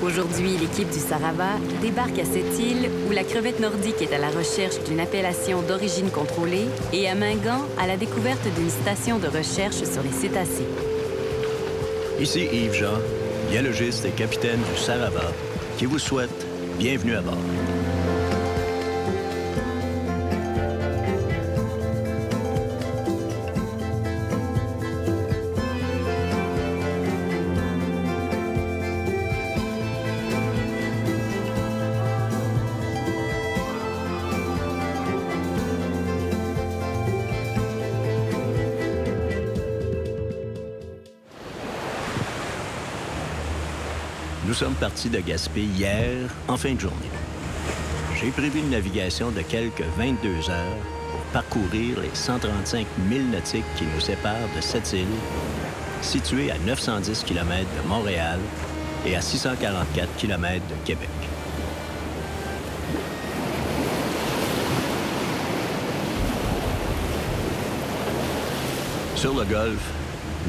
Aujourd'hui, l'équipe du Sarava débarque à cette île où la crevette nordique est à la recherche d'une appellation d'origine contrôlée et à Mingan à la découverte d'une station de recherche sur les cétacés. Ici Yves-Jean, biologiste et capitaine du Sarava, qui vous souhaite bienvenue à bord. Nous sommes partis de Gaspé hier, en fin de journée. J'ai prévu une navigation de quelques 22 heures pour parcourir les 135 milles nautiques qui nous séparent de cette île, située à 910 km de Montréal et à 644 km de Québec. Sur le golfe,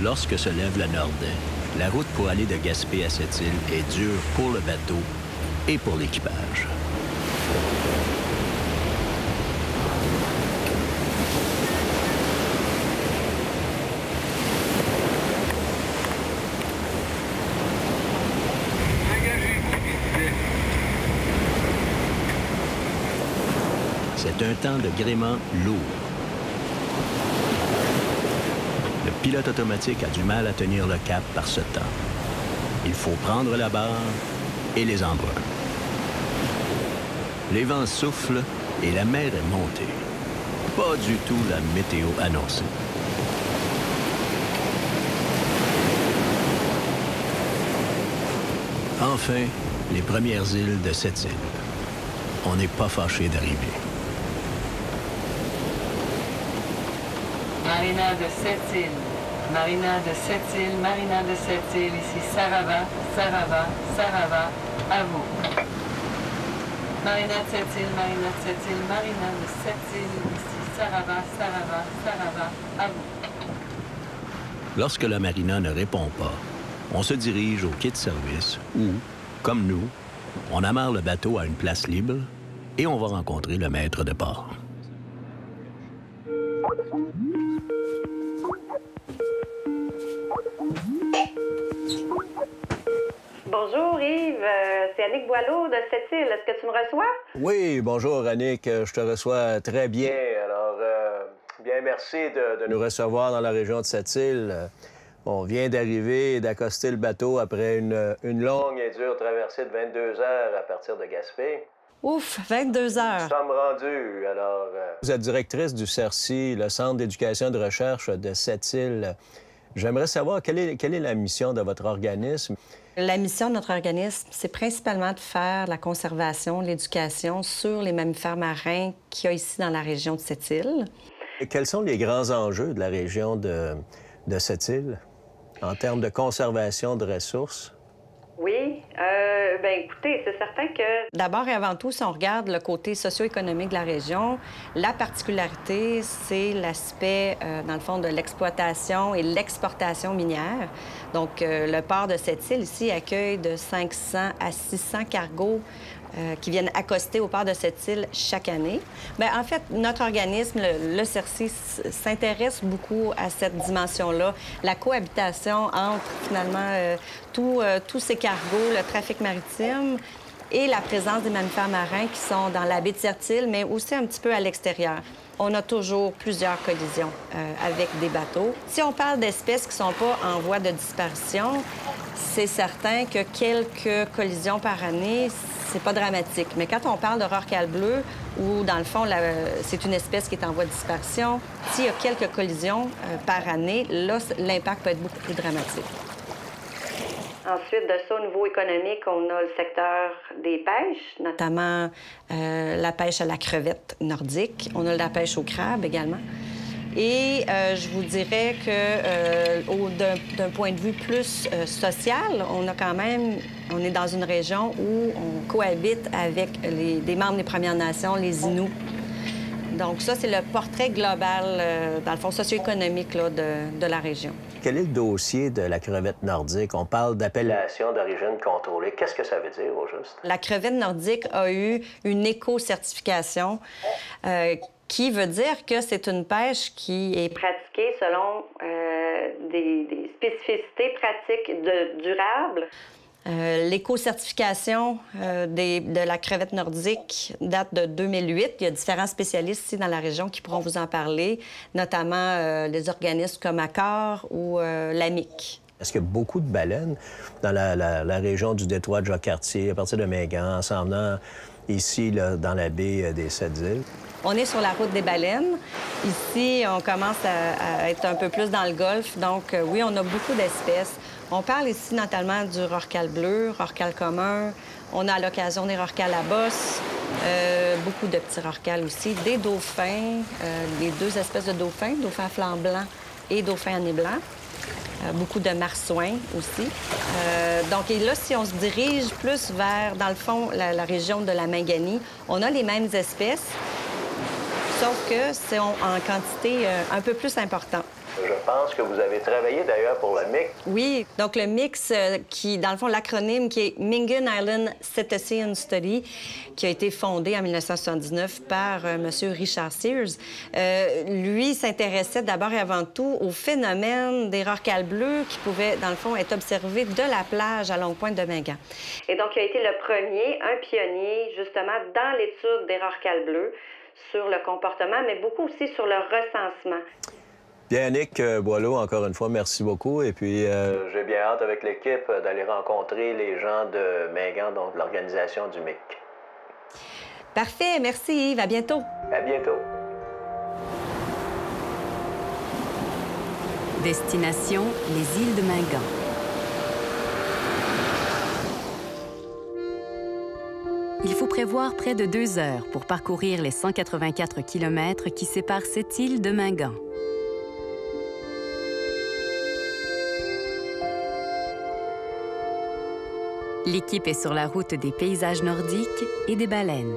lorsque se lève le nord-est, la route pour aller de Gaspé à cette île est dure pour le bateau et pour l'équipage. C'est un temps de gréement lourd. Le pilote automatique a du mal à tenir le cap par ce temps. Il faut prendre la barre et les embruns. Les vents soufflent et la mer est montée. Pas du tout la météo annoncée. Enfin, les premières îles de cette île. On n'est pas fâché d'arriver. Marina de Sept-Îles, Marina de Sept-Îles, Marina de Sept-Îles, ici Sarava, Sarava, Sarava, à vous. Marina de Sept-Îles, Marina de Sept-Îles, Marina de Sept-Îles, ici Sarava, Sarava, Sarava, à vous. Lorsque la marina ne répond pas, on se dirige au quai de service où, comme nous, on amarre le bateau à une place libre et on va rencontrer le maître de port. Bonjour Yves, c'est Annick Boileau de Sept-Îles. Est-ce que tu me reçois? Oui, bonjour Annick, je te reçois très bien. Alors, bien merci de nous recevoir dans la région de Sept-Îles. On vient d'arriver et d'accoster le bateau après une longue et dure traversée de 22 heures à partir de Gaspé. Ouf, 22 heures. Nous sommes rendus. Alors, vous êtes directrice du CERCI, le Centre d'éducation et de recherche de Sept-Îles. J'aimerais savoir quelle est la mission de votre organisme. La mission de notre organisme, c'est principalement de faire la conservation, l'éducation sur les mammifères marins qu'il y a ici dans la région de Sept-Îles. Quels sont les grands enjeux de la région de Sept-Îles en termes de conservation de ressources? Oui, bien écoutez, c'est certain que... D'abord et avant tout, si on regarde le côté socio-économique de la région, la particularité, c'est l'aspect, dans le fond, de l'exploitation et l'exportation minière. Donc, le port de Sept-Îles, ici, accueille de 500 à 600 cargos qui viennent accoster au port de Sept-Îles chaque année. Bien, en fait, notre organisme, le CERCI, s'intéresse beaucoup à cette dimension-là, la cohabitation entre, finalement, tous ces cargos, le trafic maritime et la présence des mammifères marins qui sont dans la baie de Sept-Îles, mais aussi un petit peu à l'extérieur. On a toujours plusieurs collisions avec des bateaux. Si on parle d'espèces qui ne sont pas en voie de disparition, c'est certain que quelques collisions par année, c'est pas dramatique. Mais quand on parle de rorqual bleu, où, dans le fond, c'est une espèce qui est en voie de disparition, s'il y a quelques collisions par année, là, l'impact peut être beaucoup plus dramatique. Ensuite de ça, au niveau économique, on a le secteur des pêches, notamment la pêche à la crevette nordique. On a la pêche au crabe également. Et je vous dirais que d'un point de vue plus social, on est dans une région où on cohabite avec des membres des Premières Nations, les Inuits. Donc ça, c'est le portrait global, dans le fond, socio-économique là, de la région. Quel est le dossier de la crevette nordique? On parle d'appellation d'origine contrôlée. Qu'est-ce que ça veut dire, au juste? La crevette nordique a eu une éco-certification qui veut dire que c'est une pêche qui est pratiquée selon des spécificités pratiques durables. L'éco-certification de la crevette nordique date de 2008. Il y a différents spécialistes ici dans la région qui pourront vous en parler, notamment les organismes comme Accor ou l'AMIC. Est-ce qu'il y a beaucoup de baleines dans la région du détroit de Jacques-Cartier, à partir de Mingan, en s'en venant ici, là, dans la baie des Sept-Îles? On est sur la route des baleines. Ici, on commence à être un peu plus dans le golfe. Donc, oui, on a beaucoup d'espèces. On parle ici notamment du rorqual bleu, rorqual commun. On a à l'occasion des rorquals à bosse, beaucoup de petits rorquals aussi, des dauphins, les deux espèces de dauphins, dauphin à flanc blanc et dauphin à nez blanc. Beaucoup de marsouins aussi. Donc, et là, si on se dirige plus vers, dans le fond, la région de la Minganie, on a les mêmes espèces, sauf que c'est en quantité un peu plus importante. Je pense que vous avez travaillé d'ailleurs pour le MIC. Oui, donc le MIC, qui, dans le fond, l'acronyme qui est Mingan Island Cetacean Study, qui a été fondé en 1979 par M. Richard Sears. Lui s'intéressait d'abord et avant tout au phénomène des rorquals bleus qui pouvaient, dans le fond, être observés de la plage à Longue-Pointe de Mingan. Et donc, il a été le premier, un pionnier, justement, dans l'étude des rorquals bleus sur le comportement, mais beaucoup aussi sur le recensement. Bien, Annick Boileau, encore une fois, merci beaucoup. Et puis, j'ai bien hâte avec l'équipe d'aller rencontrer les gens de Mingan, donc de l'organisation du MIC. Parfait, merci Yves. À bientôt. À bientôt. Destination, les îles de Mingan. Il faut prévoir près de 2 heures pour parcourir les 184 kilomètres qui séparent cette île de Mingan. L'équipe est sur la route des paysages nordiques et des baleines.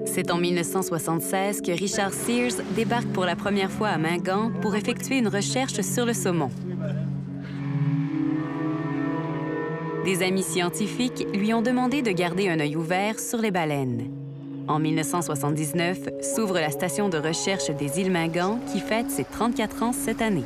C'est en 1976 que Richard Sears débarque pour la première fois à Mingan pour effectuer une recherche sur le saumon. Des amis scientifiques lui ont demandé de garder un œil ouvert sur les baleines. En 1979, s'ouvre la station de recherche des îles Mingan qui fête ses 34 ans cette année.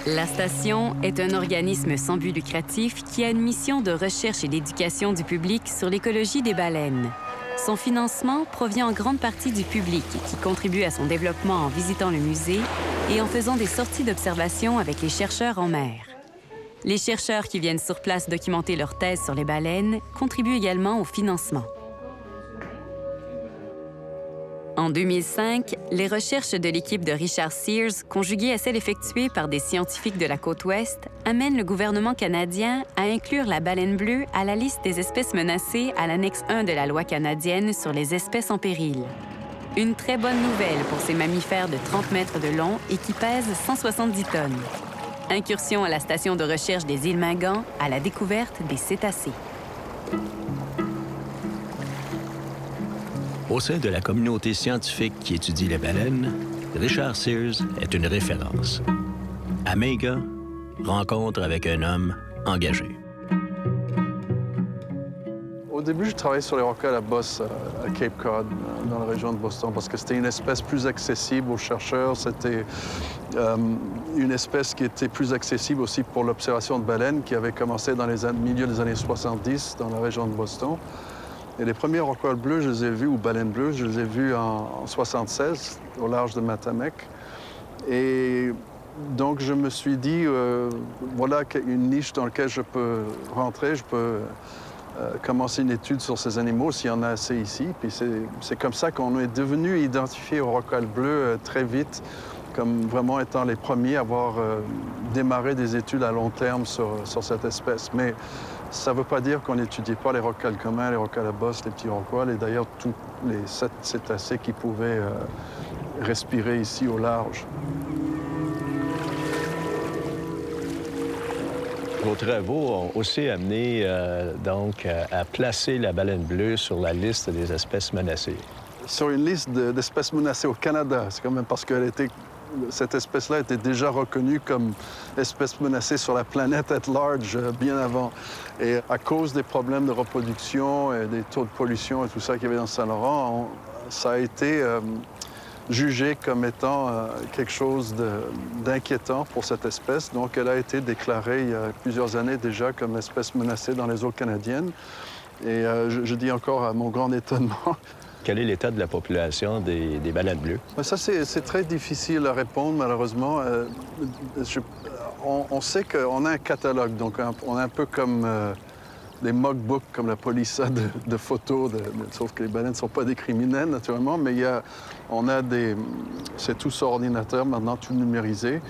La station est un organisme sans but lucratif qui a une mission de recherche et d'éducation du public sur l'écologie des baleines. Son financement provient en grande partie du public qui contribue à son développement en visitant le musée et en faisant des sorties d'observation avec les chercheurs en mer. Les chercheurs qui viennent sur place documenter leur thèse sur les baleines contribuent également au financement. En 2005, les recherches de l'équipe de Richard Sears, conjuguées à celles effectuées par des scientifiques de la côte ouest, amènent le gouvernement canadien à inclure la baleine bleue à la liste des espèces menacées à l'annexe 1 de la loi canadienne sur les espèces en péril. Une très bonne nouvelle pour ces mammifères de 30 mètres de long et qui pèsent 170 tonnes. Incursion à la station de recherche des îles Mingan à la découverte des cétacés. Au sein de la communauté scientifique qui étudie les baleines, Richard Sears est une référence. À Mingan, rencontre avec un homme engagé. Au début, je travaillais sur les rorquals à bosse à Cape Cod, dans la région de Boston, parce que c'était une espèce plus accessible aux chercheurs. C'était une espèce qui était plus accessible aussi pour l'observation de baleines, qui avait commencé dans les milieux des années 70 dans la région de Boston. Et les premiers rorquals bleus, je les ai vus, ou baleines bleues, je les ai vus en 76, au large de Matamek. Et donc, je me suis dit, voilà une niche dans laquelle je peux rentrer, je peux commencer une étude sur ces animaux, s'il y en a assez ici. Puis c'est comme ça qu'on est devenu identifié au rorqual bleu très vite, comme vraiment étant les premiers à avoir démarré des études à long terme sur cette espèce. Mais ça ne veut pas dire qu'on n'étudie pas les rorquals communs, les rorquals à bosse, les petits rorquals, et d'ailleurs tous les 7 cétacés qui pouvaient respirer ici au large. Vos travaux ont aussi amené à placer la baleine bleue sur la liste des espèces menacées. Sur une liste d'espèces menacées au Canada, c'est quand même parce que cette espèce-là était déjà reconnue comme espèce menacée sur la planète at large bien avant. Et à cause des problèmes de reproduction et des taux de pollution et tout ça qu'il y avait dans Saint-Laurent, ça a été jugée comme étant quelque chose d'inquiétant pour cette espèce. Donc, elle a été déclarée il y a plusieurs années déjà comme espèce menacée dans les eaux canadiennes. Et je dis encore à mon grand étonnement. Quel est l'état de la population des baleines bleues? Ça, c'est très difficile à répondre, malheureusement. On sait qu'on a un catalogue, donc on est un peu comme des mockbooks, comme la police a de photos, sauf que les baleines ne sont pas des criminels, naturellement, mais c'est tout sur ordinateur, maintenant tout numérisé.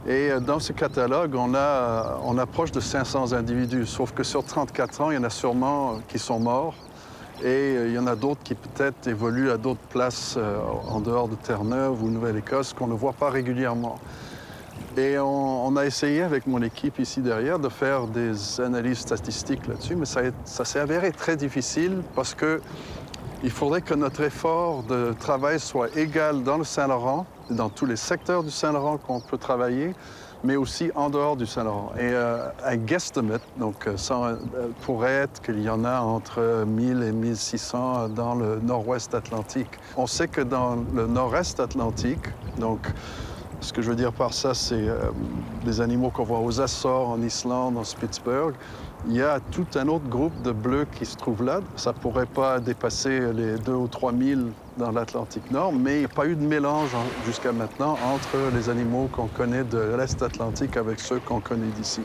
Et dans ce catalogue, on approche de 500 individus, sauf que sur 34 ans, il y en a sûrement qui sont morts. Et il y en a d'autres qui peut-être évoluent à d'autres places en dehors de Terre-Neuve ou Nouvelle-Écosse qu'on ne voit pas régulièrement. Et on a essayé avec mon équipe ici derrière de faire des analyses statistiques là-dessus, mais ça s'est avéré très difficile parce qu'il faudrait que notre effort de travail soit égal dans le Saint-Laurent, dans tous les secteurs du Saint-Laurent qu'on peut travailler, mais aussi en dehors du Saint-Laurent. Et un guesstimate, donc pourrait être qu'il y en a entre 1000 et 1600 dans le nord-ouest Atlantique. On sait que dans le nord-est Atlantique, donc ce que je veux dire par ça, c'est des animaux qu'on voit aux Açores, en Islande, en Spitzberg. Il y a tout un autre groupe de bleus qui se trouve là. Ça ne pourrait pas dépasser les 2 ou 3 000 dans l'Atlantique Nord, mais il n'y a pas eu de mélange jusqu'à maintenant entre les animaux qu'on connaît de l'Est Atlantique avec ceux qu'on connaît d'ici.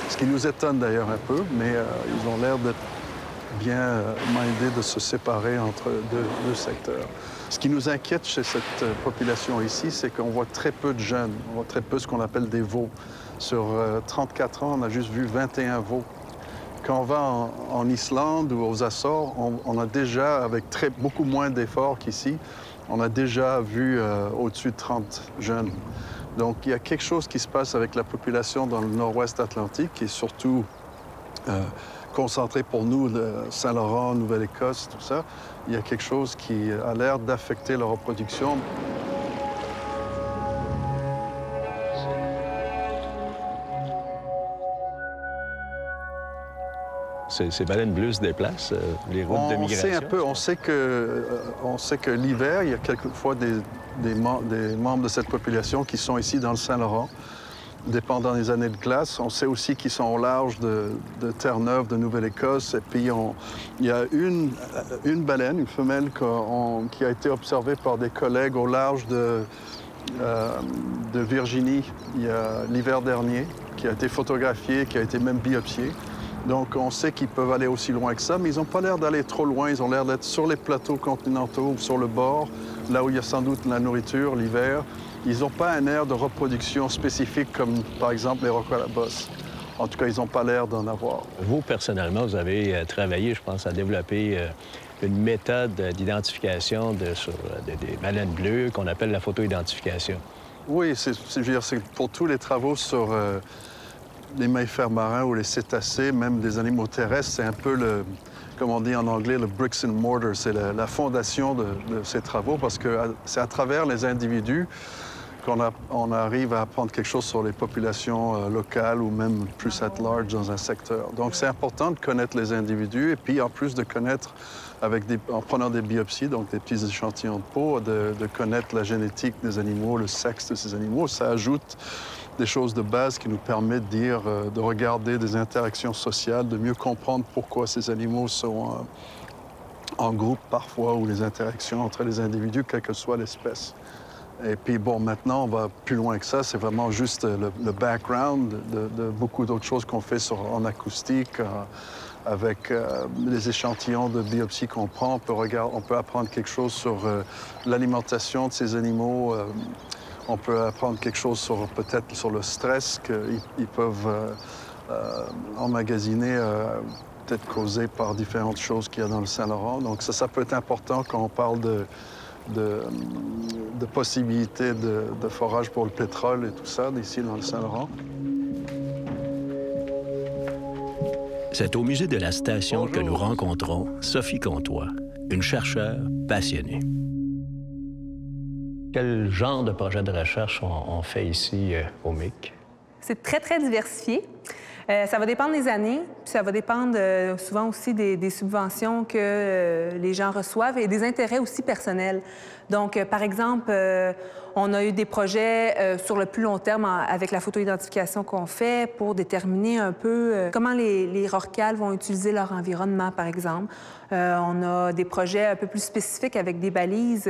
Ce qui nous étonne d'ailleurs un peu, mais ils ont l'air d'être bien mindés de se séparer entre deux secteurs. Ce qui nous inquiète chez cette population ici, c'est qu'on voit très peu de jeunes. On voit très peu ce qu'on appelle des veaux. Sur 34 ans, on a juste vu 21 veaux. Quand on va en Islande ou aux Açores, on a déjà, avec beaucoup moins d'efforts qu'ici, on a déjà vu au-dessus de 30 jeunes. Donc, il y a quelque chose qui se passe avec la population dans le nord-ouest Atlantique, qui est surtout concentré pour nous, le Saint-Laurent, Nouvelle-Écosse, tout ça. Il y a quelque chose qui a l'air d'affecter la reproduction. Ces baleines bleues se déplacent, les routes de migration? On sait un peu. On sait que l'hiver, il y a quelquefois des membres de cette population qui sont ici dans le Saint-Laurent, dépendant des années de glace. On sait aussi qu'ils sont au large de Terre-Neuve, de Nouvelle-Écosse. Et puis, il y a une baleine, une femelle, qui a été observée par des collègues au large de Virginie l'hiver dernier, qui a été photographiée, qui a été même biopsiée. Donc, on sait qu'ils peuvent aller aussi loin que ça, mais ils n'ont pas l'air d'aller trop loin. Ils ont l'air d'être sur les plateaux continentaux ou sur le bord, là où il y a sans doute la nourriture l'hiver. Ils n'ont pas un air de reproduction spécifique comme, par exemple, les rorquals à bosse. En tout cas, ils n'ont pas l'air d'en avoir. Vous, personnellement, vous avez travaillé, je pense, à développer une méthode d'identification des baleines bleues qu'on appelle la photo-identification. Oui, c'est pour tous les travaux sur les mammifères marins ou les cétacés, même des animaux terrestres, c'est un peu comme on dit en anglais, le bricks and mortar. C'est la fondation de ces travaux parce que c'est à travers les individus qu'on arrive à apprendre quelque chose sur les populations locales ou même plus at large dans un secteur. Donc, c'est important de connaître les individus et puis, en plus de connaître, en prenant des biopsies, donc des petits échantillons de peau, de connaître la génétique des animaux, le sexe de ces animaux, ça ajoute des choses de base qui nous permettent de regarder des interactions sociales, de mieux comprendre pourquoi ces animaux sont en groupe parfois ou les interactions entre les individus, quelle que soit l'espèce. Et puis, bon, maintenant, on va plus loin que ça. C'est vraiment juste le background de beaucoup d'autres choses qu'on fait en acoustique. Avec les échantillons de biopsie qu'on prend, on peut apprendre quelque chose sur l'alimentation de ces animaux. On peut apprendre quelque chose peut-être sur le stress qu'ils peuvent emmagasiner, peut-être causé par différentes choses qu'il y a dans le Saint-Laurent. Donc ça peut être important quand on parle de possibilités de forage pour le pétrole et tout ça, ici dans le Saint-Laurent. C'est au musée de la station que nous rencontrons Sophie Comtois, une chercheure passionnée. Quel genre de projet de recherche on fait ici au MIC? C'est très, très diversifié. Ça va dépendre des années, puis ça va dépendre souvent aussi des subventions que les gens reçoivent et des intérêts aussi personnels. Donc, par exemple, on a eu des projets sur le plus long terme avec la photo-identification qu'on fait pour déterminer un peu comment les rorquals vont utiliser leur environnement, par exemple. On a des projets un peu plus spécifiques avec des balises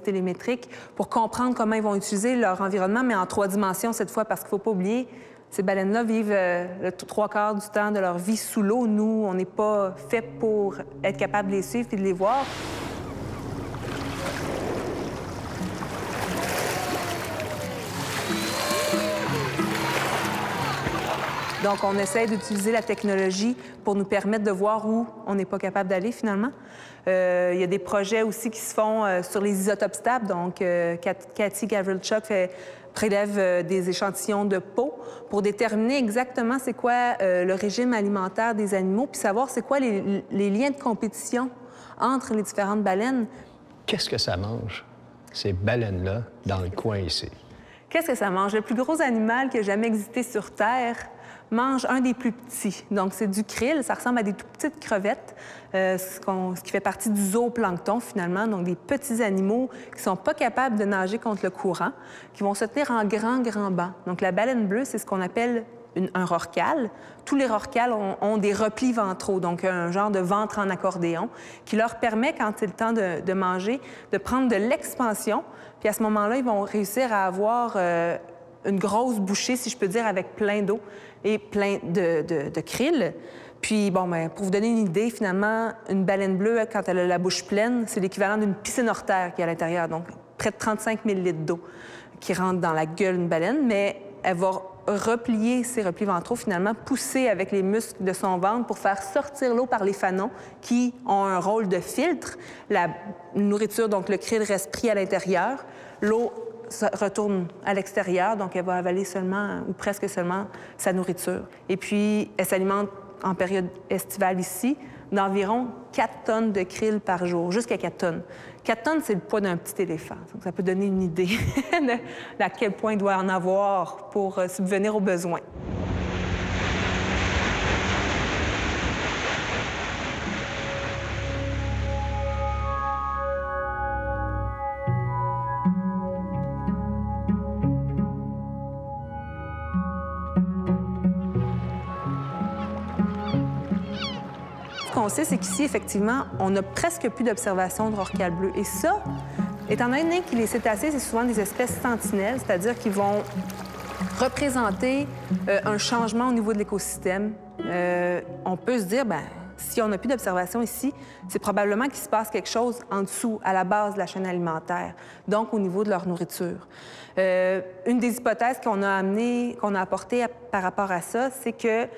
télémétriques pour comprendre comment ils vont utiliser leur environnement, mais en 3 dimensions cette fois, parce qu'il ne faut pas oublier, ces baleines-là vivent le 3/4 du temps de leur vie sous l'eau. Nous, on n'est pas fait pour être capable de les suivre et de les voir. Donc, on essaie d'utiliser la technologie pour nous permettre de voir où on n'est pas capable d'aller, finalement. Il y a des projets aussi qui se font sur les isotopes stables. Donc, Cathy Gavrilchuk prélève des échantillons de peau pour déterminer exactement c'est quoi le régime alimentaire des animaux, puis savoir c'est quoi les liens de compétition entre les différentes baleines. Qu'est-ce que ça mange, ces baleines-là, dans le coin ici? Qu'est-ce que ça mange? Le plus gros animal qui a jamais existé sur Terre mange un des plus petits. Donc, c'est du krill. Ça ressemble à des tout petites crevettes, ce qui fait partie du zooplancton, finalement. Donc, des petits animaux qui ne sont pas capables de nager contre le courant, qui vont se tenir en grand banc. Donc, la baleine bleue, c'est ce qu'on appelle un rorqual. Tous les rorquals ont des replis ventraux, donc un genre de ventre en accordéon, qui leur permet, quand c'est le temps de manger, de prendre de l'expansion. Puis à ce moment-là, ils vont réussir à avoir une grosse bouchée, si je peux dire, avec plein d'eau et plein de krill. Puis, bon, bien, pour vous donner une idée, finalement, une baleine bleue, quand elle a la bouche pleine, c'est l'équivalent d'une piscine hors terre qui est à l'intérieur, donc près de 35 000 litres d'eau qui rentre dans la gueule d'une baleine, mais elle va replier ses replis ventraux, finalement, pousser avec les muscles de son ventre pour faire sortir l'eau par les fanons qui ont un rôle de filtre. La nourriture, donc le krill, reste pris à l'intérieur. L'eau retourne à l'extérieur, donc elle va avaler seulement ou presque seulement sa nourriture. Et puis, elle s'alimente en période estivale ici d'environ 4 tonnes de krill par jour, jusqu'à 4 tonnes. 4 tonnes, c'est le poids d'un petit éléphant. Donc, ça peut donner une idée à quel point il doit en avoir pour subvenir aux besoins. Ce qu'on sait, c'est qu'ici, effectivement, on n'a presque plus d'observation de rorqual bleu. Et ça, étant donné que les cétacés, c'est souvent des espèces sentinelles, c'est-à-dire qu'ils vont représenter un changement au niveau de l'écosystème, on peut se dire, bien, si on n'a plus d'observation ici, c'est probablement qu'il se passe quelque chose en dessous, à la base de la chaîne alimentaire, donc au niveau de leur nourriture. Une des hypothèses qu'on a apportées par rapport à ça, c'est que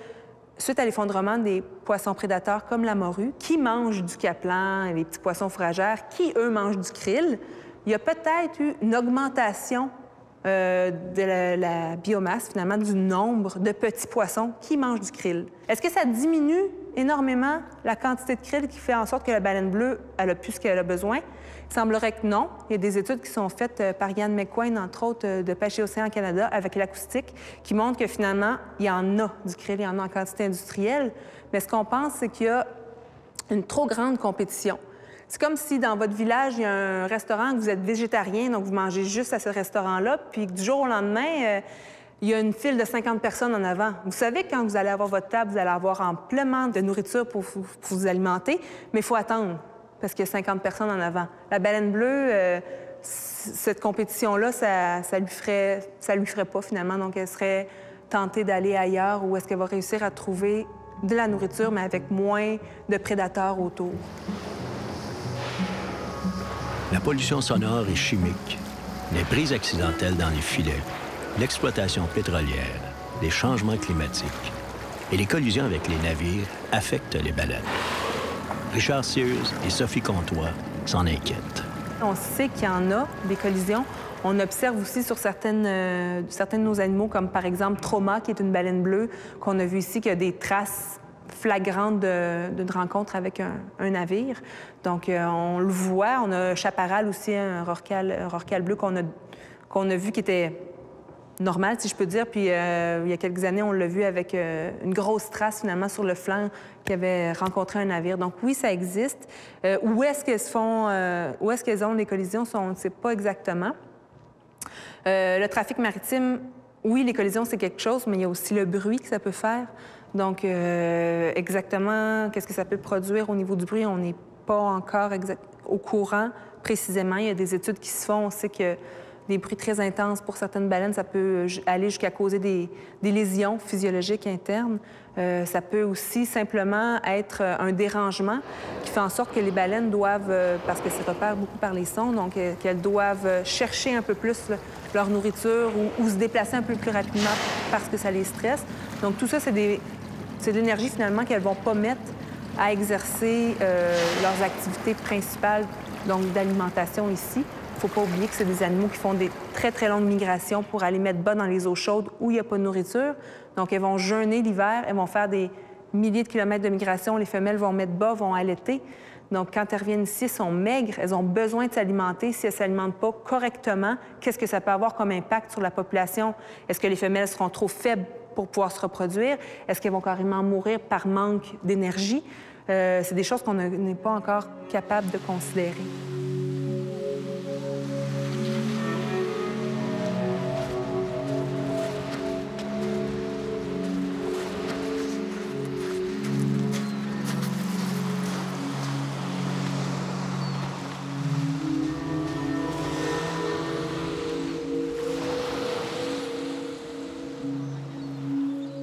suite à l'effondrement des poissons prédateurs comme la morue, qui mangent du caplan, les petits poissons fourragères, qui, eux, mangent du krill, il y a peut-être eu une augmentation de la biomasse, finalement, du nombre de petits poissons qui mangent du krill. Est-ce que ça diminue énormément la quantité de krill qui fait en sorte que la baleine bleue, elle a plus ce qu'elle a besoin? Il semblerait que non. Il y a des études qui sont faites par Yann McQuain, entre autres, de Pêche et Océan Canada, avec l'acoustique, qui montrent que finalement, il y en a du krill, il y en a en quantité industrielle. Mais ce qu'on pense, c'est qu'il y a une trop grande compétition. C'est comme si dans votre village, il y a un restaurant que vous êtes végétarien, donc vous mangez juste à ce restaurant-là, puis que du jour au lendemain, il y a une file de 50 personnes en avant. Vous savez que quand vous allez avoir votre table, vous allez avoir amplement de nourriture pour vous alimenter, mais il faut attendre, parce qu'il y a 50 personnes en avant. La baleine bleue, cette compétition-là, ça lui ferait pas, finalement. Donc, elle serait tentée d'aller ailleurs où est-ce qu'elle va réussir à trouver de la nourriture, mais avec moins de prédateurs autour. La pollution sonore et chimique, les prises accidentelles dans les filets, l'exploitation pétrolière, les changements climatiques et les collisions avec les navires affectent les baleines. Richard Sears et Sophie Comtois s'en inquiètent. On sait qu'il y en a des collisions. On observe aussi sur certains de nos animaux, comme par exemple Trauma, qui est une baleine bleue, qu'on a vu ici, qu'il y a des traces flagrantes d'une rencontre avec un navire. Donc, on le voit. On a Chaparral aussi, un rorqual bleu qu'on a vu qui était normal, si je peux dire. Puis, il y a quelques années, on l'a vu avec une grosse trace, finalement, sur le flanc qui avait rencontré un navire. Donc, oui, ça existe. Où est-ce qu'elles ont les collisions? On ne sait pas exactement. Le trafic maritime, oui, les collisions, c'est quelque chose, mais il y a aussi le bruit que ça peut faire. Donc, exactement, qu'est-ce que ça peut produire au niveau du bruit? On n'est pas encore au courant précisément. Il y a des études qui se font. On sait que des bruits très intenses pour certaines baleines, ça peut aller jusqu'à causer des lésions physiologiques internes. Ça peut aussi simplement être un dérangement qui fait en sorte que les baleines doivent, parce qu'elles se repèrent beaucoup par les sons, donc qu'elles doivent chercher un peu plus leur nourriture ou se déplacer un peu plus rapidement parce que ça les stresse. Donc tout ça, c'est de l'énergie finalement qu'elles ne vont pas mettre à exercer leurs activités principales, donc d'alimentation ici. Il ne faut pas oublier que c'est des animaux qui font des très, très longues migrations pour aller mettre bas dans les eaux chaudes où il n'y a pas de nourriture. Donc, elles vont jeûner l'hiver, elles vont faire des milliers de kilomètres de migration. Les femelles vont mettre bas, vont allaiter. Donc, quand elles reviennent ici, elles sont maigres, elles ont besoin de s'alimenter. Si elles ne s'alimentent pas correctement, qu'est-ce que ça peut avoir comme impact sur la population? Est-ce que les femelles seront trop faibles pour pouvoir se reproduire? Est-ce qu'elles vont carrément mourir par manque d'énergie? C'est des choses qu'on n'est pas encore capable de considérer.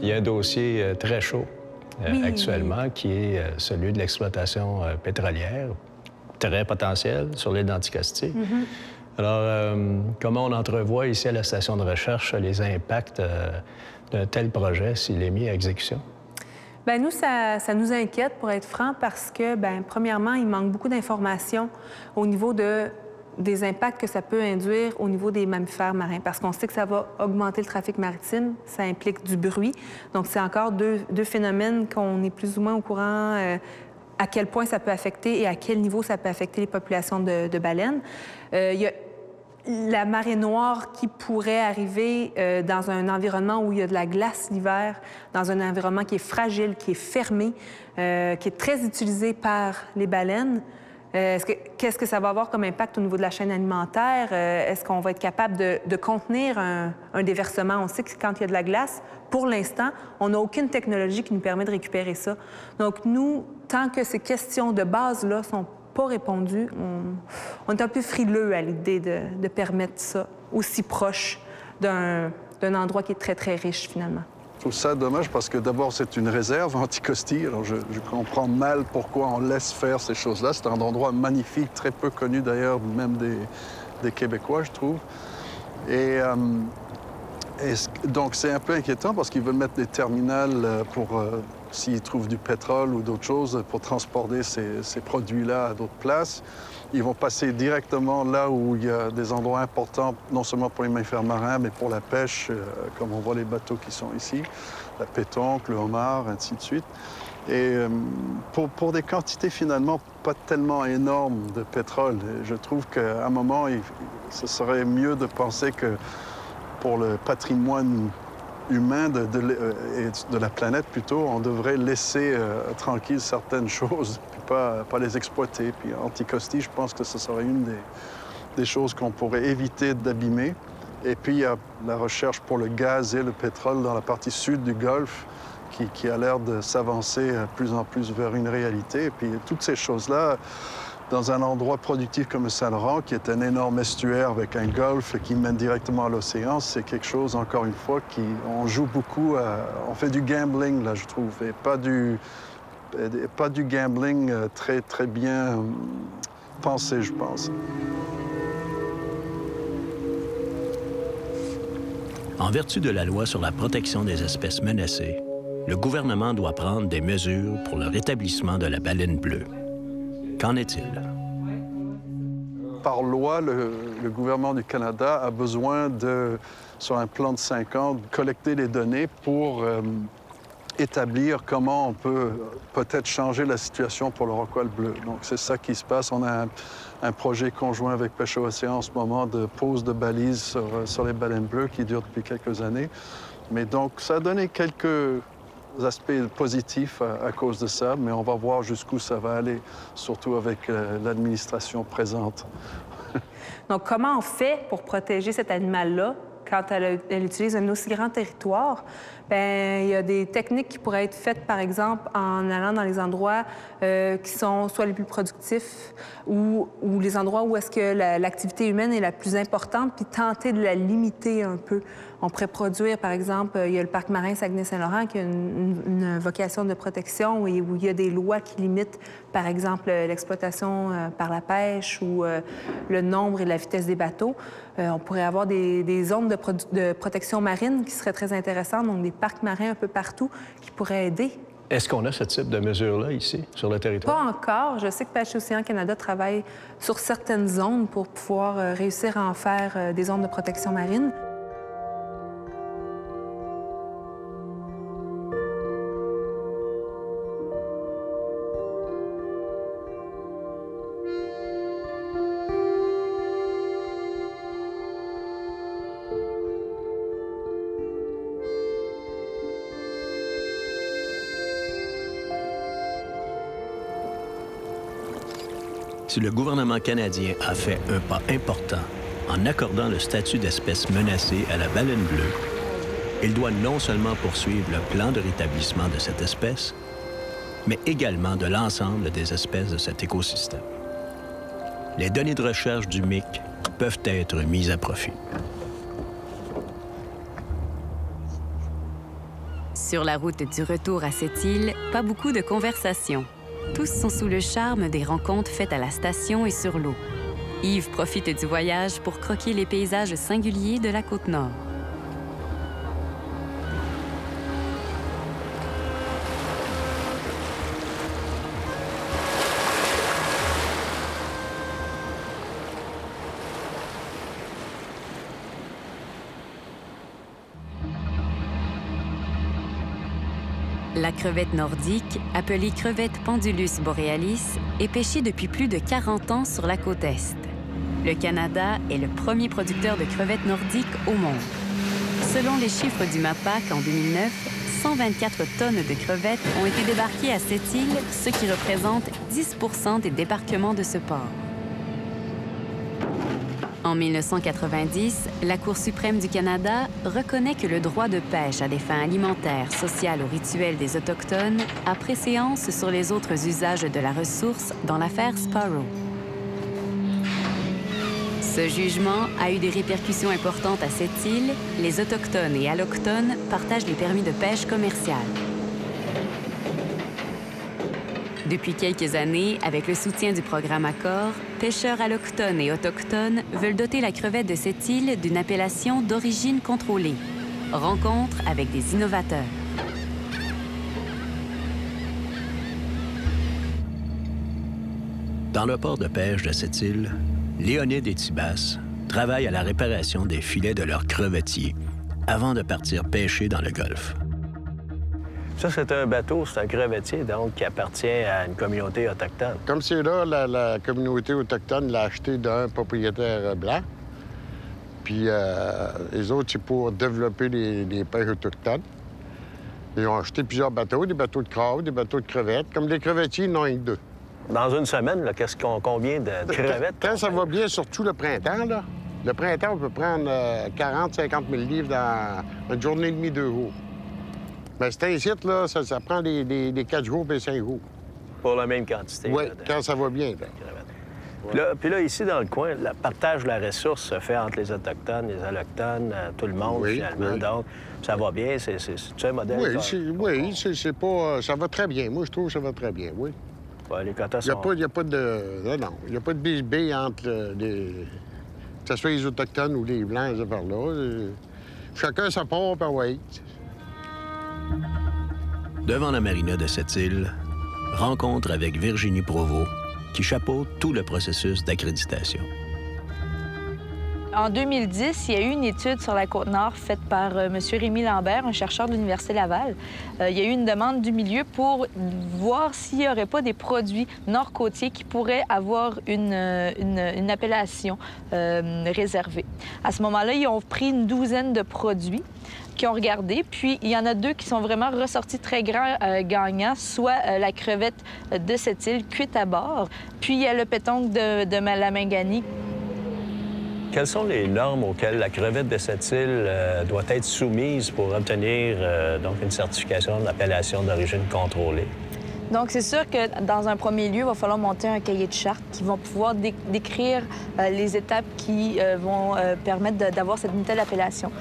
Il y a un dossier très chaud actuellement qui est celui de l'exploitation pétrolière, très potentiel sur l'île d'Anticosti. Alors, comment on entrevoit ici à la station de recherche les impacts d'un tel projet s'il est mis à exécution? Bien, nous, ça nous inquiète, pour être franc, parce que, bien, premièrement, il manque beaucoup d'informations au niveau des impacts que ça peut induire au niveau des mammifères marins, parce qu'on sait que ça va augmenter le trafic maritime, ça implique du bruit. Donc, c'est encore deux phénomènes qu'on est plus ou moins au courant à quel point ça peut affecter et à quel niveau ça peut affecter les populations de baleines. Il y a la marée noire qui pourrait arriver dans un environnement où il y a de la glace l'hiver, dans un environnement qui est fragile, qui est fermé, qui est très utilisé par les baleines. Qu'est-ce que ça va avoir comme impact au niveau de la chaîne alimentaire? Est-ce qu'on va être capable de contenir un déversement? On sait que quand il y a de la glace, pour l'instant, on n'a aucune technologie qui nous permet de récupérer ça. Donc, nous, tant que ces questions de base-là ne sont pas répondues, on est un peu frileux à l'idée de permettre ça aussi proche d'un endroit qui est très, très riche, finalement. Je trouve ça dommage parce que d'abord, c'est une réserve Anticosti. Alors, je comprends mal pourquoi on laisse faire ces choses-là. C'est un endroit magnifique, très peu connu d'ailleurs, même des Québécois, je trouve. Et donc, c'est un peu inquiétant parce qu'ils veulent mettre des terminales pour, s'ils trouvent du pétrole ou d'autres choses, pour transporter ces produits-là à d'autres places. Ils vont passer directement là où il y a des endroits importants, non seulement pour les mammifères marins, mais pour la pêche, comme on voit les bateaux qui sont ici, la pétanque, le homard, ainsi de suite. Et pour des quantités finalement pas tellement énormes de pétrole, je trouve qu'à un moment, ce serait mieux de penser que pour le patrimoine humain de la planète, plutôt, on devrait laisser tranquille certaines choses, puis pas les exploiter. Puis Anticosti, je pense que ce serait une des choses qu'on pourrait éviter d'abîmer. Et puis, il y a la recherche pour le gaz et le pétrole dans la partie sud du Golfe qui a l'air de s'avancer de plus en plus vers une réalité. Et puis, toutes ces choses-là, dans un endroit productif comme le Saint-Laurent, qui est un énorme estuaire avec un golfe qui mène directement à l'océan, c'est quelque chose, encore une fois, on joue beaucoup, on fait du gambling, là, je trouve, et pas du gambling très, très bien pensé, je pense. En vertu de la loi sur la protection des espèces menacées, le gouvernement doit prendre des mesures pour le rétablissement de la baleine bleue. Qu'en est-il? Par loi, le gouvernement du Canada a besoin de, sur un plan de 5 ans, de collecter les données pour établir comment on peut peut-être changer la situation pour le rorqual bleu. Donc, c'est ça qui se passe. On a un projet conjoint avec Pêche à Océan en ce moment de pose de balises sur les baleines bleues qui dure depuis quelques années. Mais donc, ça a donné quelques aspects positifs à cause de ça, mais on va voir jusqu'où ça va aller, surtout avec l'administration présente. Donc, comment on fait pour protéger cet animal-là quand elle utilise un aussi grand territoire? Bien, il y a des techniques qui pourraient être faites, par exemple, en allant dans les endroits qui sont soit les plus productifs ou les endroits où est-ce que l'activité humaine est la plus importante, puis tenter de la limiter un peu. On pourrait produire, par exemple, il y a le parc marin Saguenay-Saint-Laurent qui a une vocation de protection où il y a des lois qui limitent, par exemple, l'exploitation par la pêche ou le nombre et la vitesse des bateaux. On pourrait avoir des zones de protection marine qui seraient très intéressantes, donc des parcs marins un peu partout qui pourraient aider. Est-ce qu'on a ce type de mesures-là ici, sur le territoire? Pas encore. Je sais que Pêche Océan Canada travaille sur certaines zones pour pouvoir réussir à en faire des zones de protection marine. Si le gouvernement canadien a fait un pas important en accordant le statut d'espèce menacée à la baleine bleue, il doit non seulement poursuivre le plan de rétablissement de cette espèce, mais également de l'ensemble des espèces de cet écosystème. Les données de recherche du MIC peuvent être mises à profit. Sur la route du retour à cette île, pas beaucoup de conversations. Tous sont sous le charme des rencontres faites à la station et sur l'eau. Yves profite du voyage pour croquer les paysages singuliers de la Côte-Nord. La crevette nordique, appelée crevette Pendulus borealis, est pêchée depuis plus de 40 ans sur la côte Est. Le Canada est le premier producteur de crevettes nordiques au monde. Selon les chiffres du MAPAC en 2009, 124 tonnes de crevettes ont été débarquées à cette île, ce qui représente 10 % des débarquements de ce port. En 1990, la Cour suprême du Canada reconnaît que le droit de pêche à des fins alimentaires, sociales ou rituelles des Autochtones a préséance sur les autres usages de la ressource dans l'affaire Sparrow. Ce jugement a eu des répercussions importantes à cette île. Les Autochtones et Allochtones partagent les permis de pêche commerciale. Depuis quelques années, avec le soutien du programme Accor, pêcheurs allochtones et autochtones veulent doter la crevette de cette île d'une appellation d'origine contrôlée. Rencontre avec des innovateurs. Dans le port de pêche de cette île, Léonide et Tibas travaillent à la réparation des filets de leurs crevettiers avant de partir pêcher dans le golfe. Ça, c'est un bateau, c'est un crevettier, donc, qui appartient à une communauté autochtone. Comme c'est là, la communauté autochtone l'a acheté d'un propriétaire blanc. Puis les autres, c'est pour développer les pêches autochtones. Ils ont acheté plusieurs bateaux, des bateaux de crabe, des bateaux de crevettes. Comme des crevettiers, ils n'en ont que 2. Dans une semaine, là, combien de crevettes? Quand ça va bien, surtout le printemps, là. Le printemps, on peut prendre 40-50 000 livres dans une journée et demie, 2 jours. Mais c'est un site, là, ça prend des 4 jours et 5 jours. Pour la même quantité? Oui, là, quand ça va bien. Là. Puis là, ici, dans le coin, le partage de la ressource se fait entre les Autochtones, les Allochtones, tout le monde, finalement. Donc, ça va bien. C'est un modèle? Oui, c'est pas... ça va très bien. Moi, je trouve que ça va très bien, oui. Ouais, les quotas sont... Il n'y a pas de... Non, il n'y a pas de bisbille entre les... Que ce soit les Autochtones ou les Blancs, ces affaires-là. Chacun sa part, puis oui. Devant la marina de Sept-Îles, rencontre avec Virginie Provost, qui chapeaute tout le processus d'accréditation. En 2010, il y a eu une étude sur la Côte-Nord faite par M. Rémi Lambert, un chercheur de l'Université Laval. Il y a eu une demande du milieu pour voir s'il n'y aurait pas des produits nord-côtiers qui pourraient avoir une appellation réservée. À ce moment-là, ils ont pris une douzaine de produits qui ont regardé, puis il y en a deux qui sont vraiment ressortis très grands gagnants, soit la crevette de Sept-Îles cuite à bord, puis il y a le pétonque de la Mingani. Quelles sont les normes auxquelles la crevette de Sept-Îles doit être soumise pour obtenir donc une certification d'appellation d'origine contrôlée? Donc, c'est sûr que dans un premier lieu, il va falloir monter un cahier de charte qui va pouvoir décrire les étapes qui vont permettre d'avoir cette telle appellation.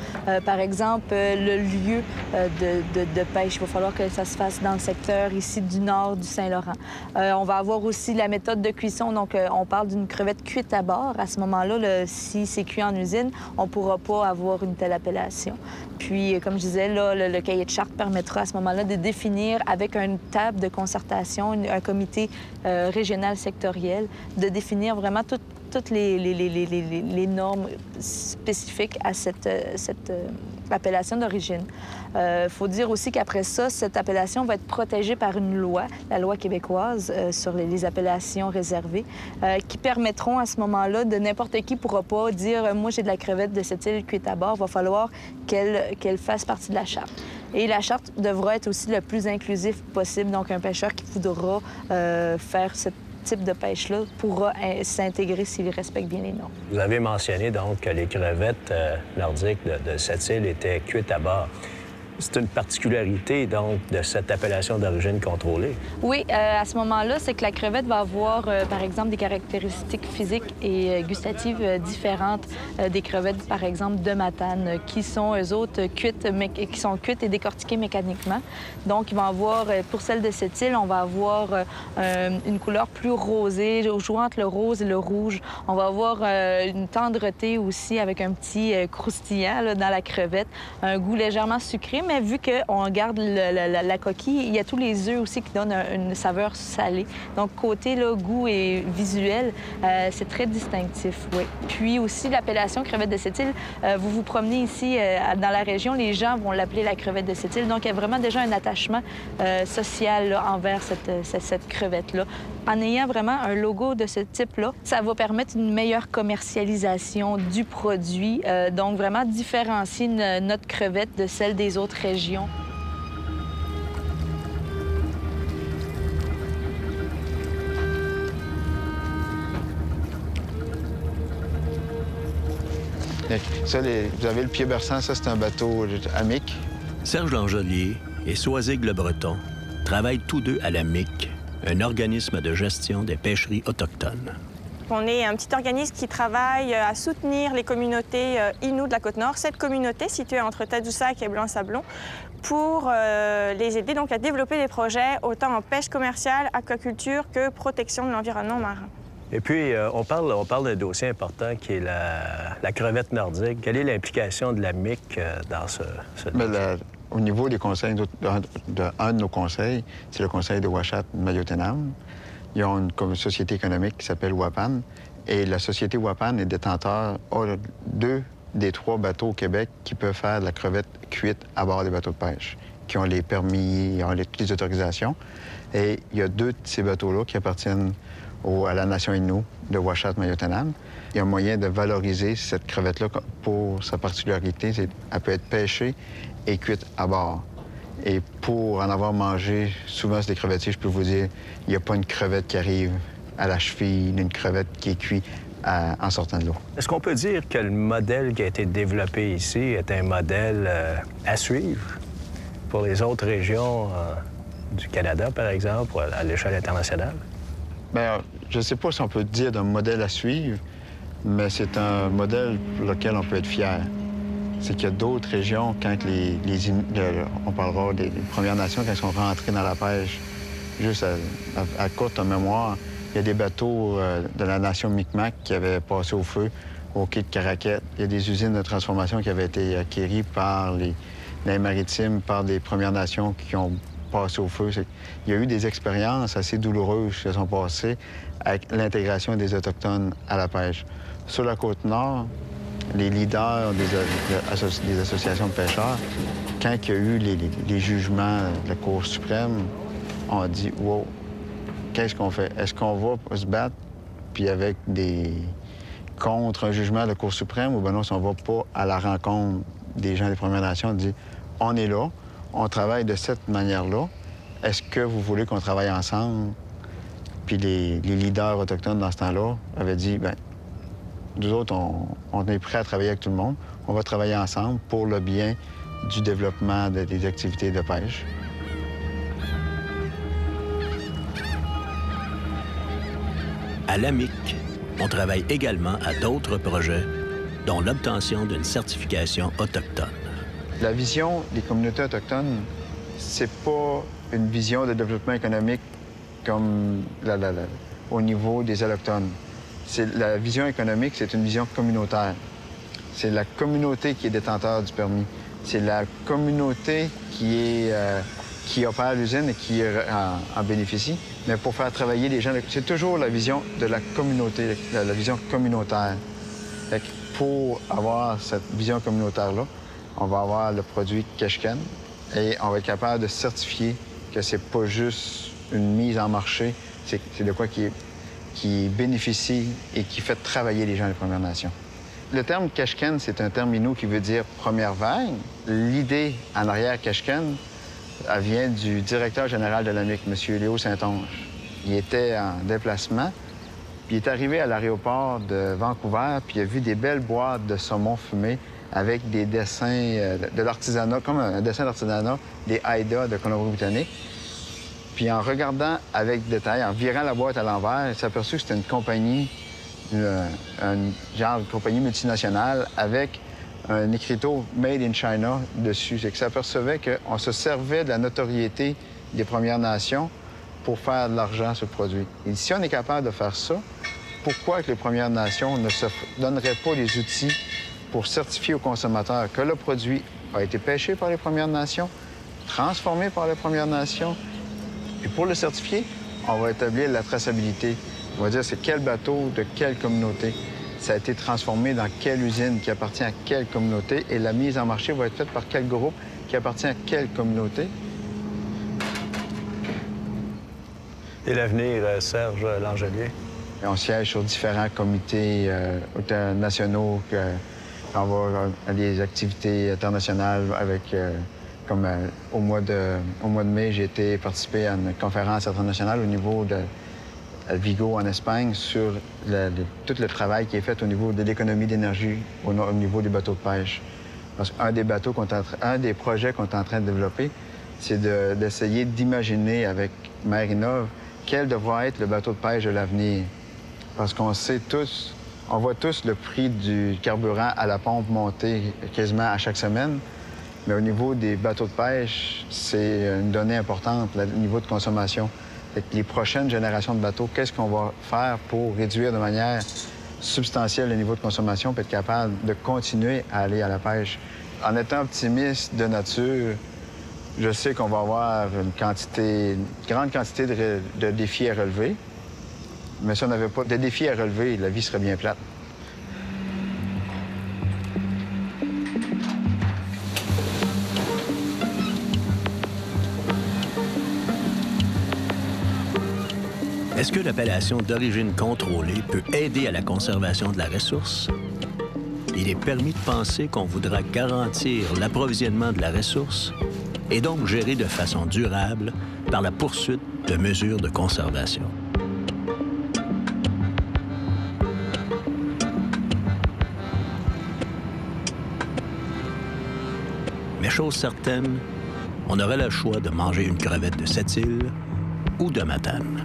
Par exemple, le lieu de pêche, il va falloir que ça se fasse dans le secteur ici du nord du Saint-Laurent. On va avoir aussi la méthode de cuisson. Donc, on parle d'une crevette cuite à bord. À ce moment-là, si c'est cuit en usine, on ne pourra pas avoir une telle appellation. Puis, comme je disais, là, le cahier de charte permettra à ce moment-là de définir avec une table de concertation, un comité régional sectoriel, de définir vraiment toutes les normes spécifiques à cette appellation d'origine. Il faut dire aussi qu'après ça, cette appellation va être protégée par une loi, la loi québécoise sur les appellations réservées, qui permettront à ce moment-là de n'importe qui ne pourra pas dire « moi, j'ai de la crevette de cette île cuite à bord ». Il va falloir qu'elle fasse partie de la charte. Et la charte devra être aussi le plus inclusif possible. Donc, un pêcheur qui voudra faire ce type de pêche-là pourra s'intégrer s'il respecte bien les normes. Vous avez mentionné donc que les crevettes nordiques de Sept-Îles étaient cuites à bord. C'est une particularité, donc, de cette appellation d'origine contrôlée. Oui, à ce moment-là, c'est que la crevette va avoir, par exemple, des caractéristiques physiques et gustatives différentes des crevettes, par exemple, de Matane, qui sont, eux autres, cuites et décortiquées mécaniquement. Donc, ils vont avoir, pour celle de cette île, on va avoir une couleur plus rosée, jouant entre le rose et le rouge. On va avoir une tendreté aussi, avec un petit croustillant là, dans la crevette, un goût légèrement sucré, mais vu qu'on garde la coquille, il y a tous les œufs aussi qui donnent une saveur salée. Donc, côté là, goût et visuel, c'est très distinctif, oui. Puis aussi, l'appellation crevette de Sept-Îles, vous vous promenez ici dans la région, les gens vont l'appeler la crevette de Sept-Îles. Donc, il y a vraiment déjà un attachement social là, envers cette crevette-là. En ayant vraiment un logo de ce type-là, ça va permettre une meilleure commercialisation du produit, donc vraiment différencier notre crevette de celle des autres régions. Ça, vous avez le pied berçant, ça, c'est un bateau amic. Serge Langelier et Soisig Le Breton travaillent tous deux à la MIC, un organisme de gestion des pêcheries autochtones. On est un petit organisme qui travaille à soutenir les communautés Innu de la Côte-Nord, cette communauté située entre Tadoussac et Blanc-Sablon, pour les aider donc à développer des projets autant en pêche commerciale, aquaculture que protection de l'environnement marin. Et puis, on parle d'un dossier important qui est la crevette nordique. Quelle est l'implication de la MIC dans ce dossier? Au niveau des conseils, un de nos conseils, c'est le conseil de Ouachat-Mayotenam. Ils ont une société économique qui s'appelle WAPAN. Et la société WAPAN est détenteur de 2 des 3 bateaux au Québec qui peuvent faire de la crevette cuite à bord des bateaux de pêche, qui ont les permis, toutes les autorisations. Et il y a 2 de ces bateaux-là qui appartiennent à la nation Innu de Ouachat-Mayotenam. Il y a un moyen de valoriser cette crevette-là pour sa particularité. Elle peut être pêchée et cuite à bord. Et pour en avoir mangé souvent sur des crevettiers, je peux vous dire, il n'y a pas une crevette qui arrive à la cheville, une crevette qui est cuite en sortant de l'eau. Est-ce qu'on peut dire que le modèle qui a été développé ici est un modèle à suivre pour les autres régions du Canada, par exemple, à l'échelle internationale? Bien, je ne sais pas si on peut dire d'un modèle à suivre, mais c'est un modèle pour lequel on peut être fier. C'est qu'il y a d'autres régions, quand on parlera des Premières Nations, quand ils sont rentrés dans la pêche, juste à courte mémoire, il y a des bateaux de la nation Micmac qui avaient passé au feu au quai de Caraquette. Il y a des usines de transformation qui avaient été acquéries par les maritimes, par des Premières Nations qui ont passé au feu. Il y a eu des expériences assez douloureuses qui se sont passées avec l'intégration des Autochtones à la pêche. Sur la Côte-Nord, les leaders des associations de pêcheurs, quand il y a eu les jugements de la Cour suprême, ont dit « Wow, qu'est-ce qu'on fait? Est-ce qu'on va se battre puis avec contre un jugement de la Cour suprême ou bien non, si on ne va pas à la rencontre des gens des Premières Nations, on dit « On est là, on travaille de cette manière-là. Est-ce que vous voulez qu'on travaille ensemble? » Puis les leaders autochtones dans ce temps-là avaient dit « Bien, nous autres, on est prêts à travailler avec tout le monde. On va travailler ensemble pour le bien du développement des activités de pêche. » À l'AMIC, on travaille également à d'autres projets, dont l'obtention d'une certification autochtone. La vision des communautés autochtones, c'est pas une vision de développement économique comme au niveau des Allochtones. La vision économique, c'est une vision communautaire. C'est la communauté qui est détenteur du permis. C'est la communauté qui opère l'usine et qui en bénéficie. Mais pour faire travailler les gens, c'est toujours la vision de la communauté, la vision communautaire. Fait que pour avoir cette vision communautaire-là, on va avoir le produit Keshken et on va être capable de certifier que c'est pas juste une mise en marché, c'est de quoi qui bénéficie et qui fait travailler les gens des Premières Nations. Le terme Keshken, c'est un terme inou qui veut dire première vague. L'idée en arrière Keshken, elle vient du directeur général de l'AMIC, M. Léo Saint-Onge. Il était en déplacement, puis il est arrivé à l'aéroport de Vancouver, puis il a vu des belles boîtes de saumon fumé avec des dessins de l'artisanat, comme un dessin d'artisanat, des haïdas de Colombie-Britannique. Puis en regardant avec détail, en virant la boîte à l'envers, il s'est aperçu que c'était une compagnie, genre de compagnie multinationale avec un écriteau « Made in China » dessus. C'est que ça apercevait qu'on se servait de la notoriété des Premières Nations pour faire de l'argent sur le produit. Et si on est capable de faire ça, pourquoi que les Premières Nations ne se donneraient pas les outils pour certifier aux consommateurs que le produit a été pêché par les Premières Nations, transformé par les Premières Nations, et pour le certifier, on va établir la traçabilité. On va dire c'est quel bateau de quelle communauté. Ça a été transformé dans quelle usine qui appartient à quelle communauté et la mise en marché va être faite par quel groupe qui appartient à quelle communauté. Et l'avenir, Serge Langelier? On siège sur différents comités nationaux. On va à des activités internationales avec... Comme au mois de mai, j'ai été participer à une conférence internationale au niveau de Vigo, en Espagne, sur tout le travail qui est fait au niveau de l'économie d'énergie, au niveau des bateaux de pêche. Parce qu'un des projets qu'on est en train de développer, c'est d'essayer d'imaginer avec Marinov quel devra être le bateau de pêche de l'avenir. Parce qu'on sait tous, on voit tous le prix du carburant à la pompe monter quasiment à chaque semaine. Mais au niveau des bateaux de pêche, c'est une donnée importante, le niveau de consommation. Fait que les prochaines générations de bateaux, qu'est-ce qu'on va faire pour réduire de manière substantielle le niveau de consommation et être capable de continuer à aller à la pêche? En étant optimiste de nature, je sais qu'on va avoir une grande quantité de défis à relever. Mais si on n'avait pas de défis à relever, la vie serait bien plate. Est-ce que l'appellation d'origine contrôlée peut aider à la conservation de la ressource? Il est permis de penser qu'on voudra garantir l'approvisionnement de la ressource et donc gérer de façon durable par la poursuite de mesures de conservation. Mais chose certaine, on aurait le choix de manger une crevette de Sept-Îles ou de Matane.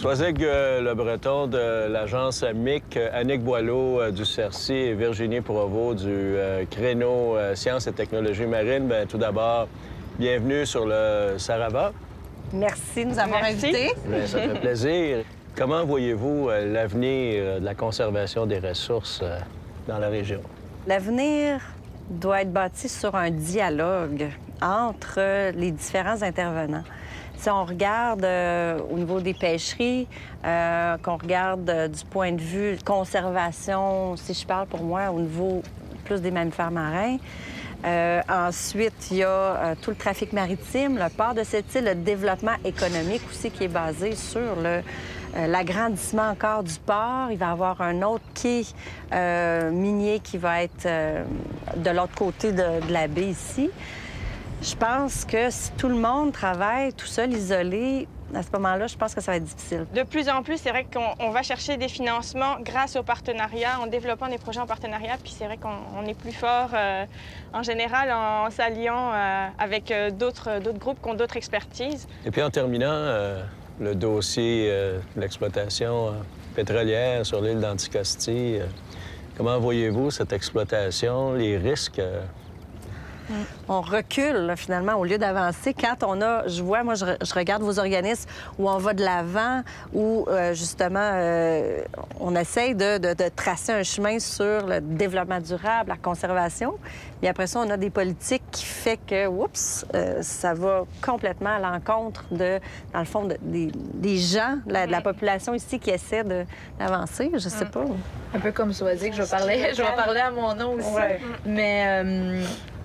Soisig Le Breton de l'agence MIC, Annick Boileau du CERCI et Virginie Provost du créneau Sciences et technologies marines. Bien, tout d'abord, bienvenue sur le Sarava. Merci de nous avoir invités. Bien, ça fait plaisir. Comment voyez-vous l'avenir de la conservation des ressources dans la région? L'avenir doit être bâti sur un dialogue entre les différents intervenants. Si on regarde au niveau des pêcheries, qu'on regarde du point de vue conservation, si je parle pour moi au niveau plus des mammifères marins. Ensuite, il y a tout le trafic maritime, le port de cette île, le développement économique aussi qui est basé sur l'agrandissement encore du port. Il va y avoir un autre quai minier qui va être de l'autre côté de la baie ici. Je pense que si tout le monde travaille tout seul, isolé, à ce moment-là, je pense que ça va être difficile. De plus en plus, c'est vrai qu'on va chercher des financements grâce au partenariat, en développant des projets en partenariat. Puis c'est vrai qu'on est plus fort en général en s'alliant avec d'autres groupes qui ont d'autres expertises. Et puis en terminant, le dossier de l'exploitation pétrolière sur l'île d'Anticosti, comment voyez-vous cette exploitation, les risques? On recule, là, finalement, au lieu d'avancer. Quand on a, je vois, moi, je regarde vos organismes où on va de l'avant, où, justement, on essaye de tracer un chemin sur le développement durable, la conservation. Et après ça, on a des politiques qui fait que, oups, ça va complètement à l'encontre de, dans le fond, des gens, de la population ici qui essaie d'avancer. Je sais pas. Un peu comme Soisig, je vais parler à mon nom aussi. Ouais. Mais...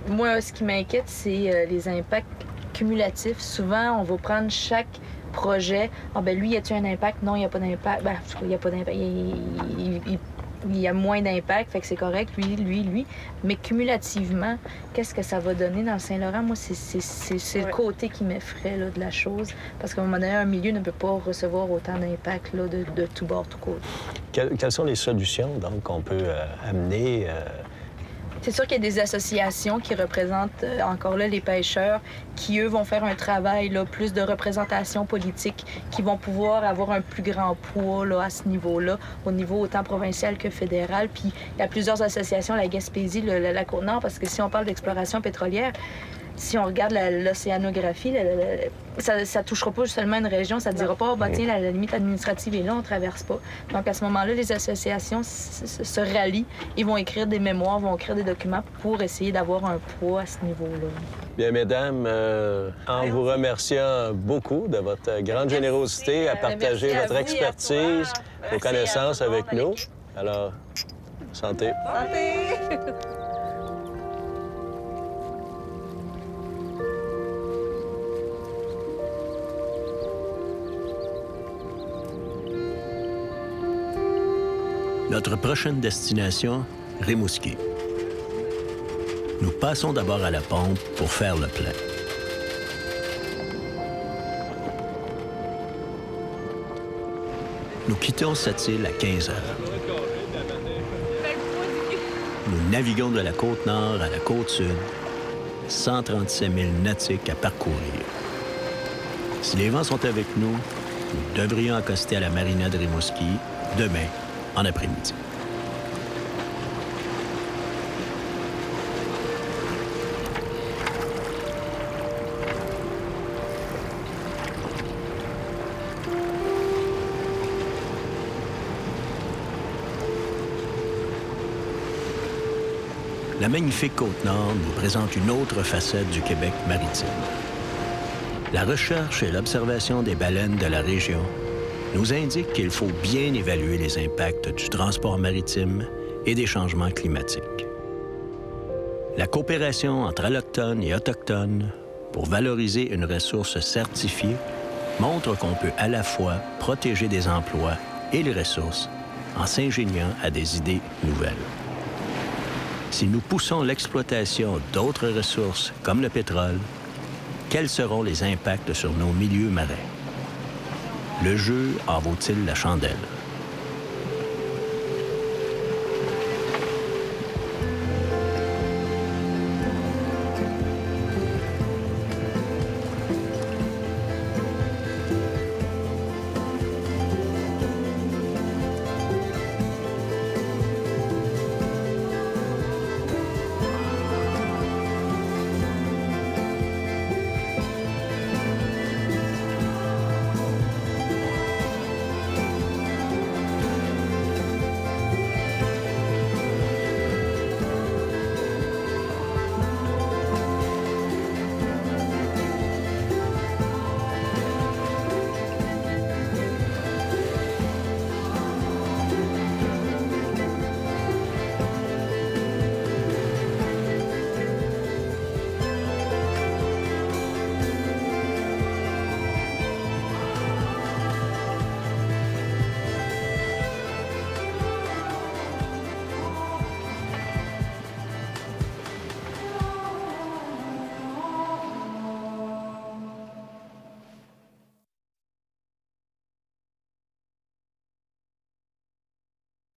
moi, ce qui m'inquiète, c'est les impacts cumulatifs. Souvent, on va prendre chaque projet. Ah, ben lui, y a-t-il un impact? Non, il n'y a pas d'impact. Ben, il n'y a pas d'impact. Il y a moins d'impact, fait que c'est correct, lui. Mais cumulativement, qu'est-ce que ça va donner dans le Saint-Laurent? Moi, c'est le côté qui m'effraie de la chose. Parce qu'à un moment donné, un milieu ne peut pas recevoir autant d'impact de tout bord, tout côté. Quelles sont les solutions, donc, qu'on peut amener? C'est sûr qu'il y a des associations qui représentent encore là les pêcheurs qui, eux, vont faire un travail, là, plus de représentation politique, qui vont pouvoir avoir un plus grand poids là, à ce niveau-là, au niveau autant provincial que fédéral. Puis il y a plusieurs associations, la Gaspésie, la Côte-Nord, parce que si on parle d'exploration pétrolière, si on regarde l'océanographie, ça touchera pas seulement une région, ça ne dira pas, bah, tiens, la limite administrative est là, on ne traverse pas. Donc, à ce moment-là, les associations se rallient, ils vont écrire des mémoires, vont écrire des documents pour essayer d'avoir un poids à ce niveau-là. Bien, mesdames, en vous remerciant beaucoup de votre grande générosité à partager votre expertise, vos connaissances avec nous. Alors, santé. Santé! Notre prochaine destination, Rimouski. Nous passons d'abord à la pompe pour faire le plein. Nous quittons cette île à 15 heures. Nous naviguons de la côte nord à la côte sud, 137 000 nautiques à parcourir. Si les vents sont avec nous, nous devrions accoster à la marina de Rimouski demain en après-midi. La magnifique Côte-Nord nous présente une autre facette du Québec maritime. La recherche et l'observation des baleines de la région nous indiquent qu'il faut bien évaluer les impacts du transport maritime et des changements climatiques. La coopération entre allochtones et autochtones pour valoriser une ressource certifiée montre qu'on peut à la fois protéger des emplois et les ressources en s'ingéniant à des idées nouvelles. Si nous poussons l'exploitation d'autres ressources comme le pétrole, quels seront les impacts sur nos milieux marins? Le jeu en vaut-il la chandelle?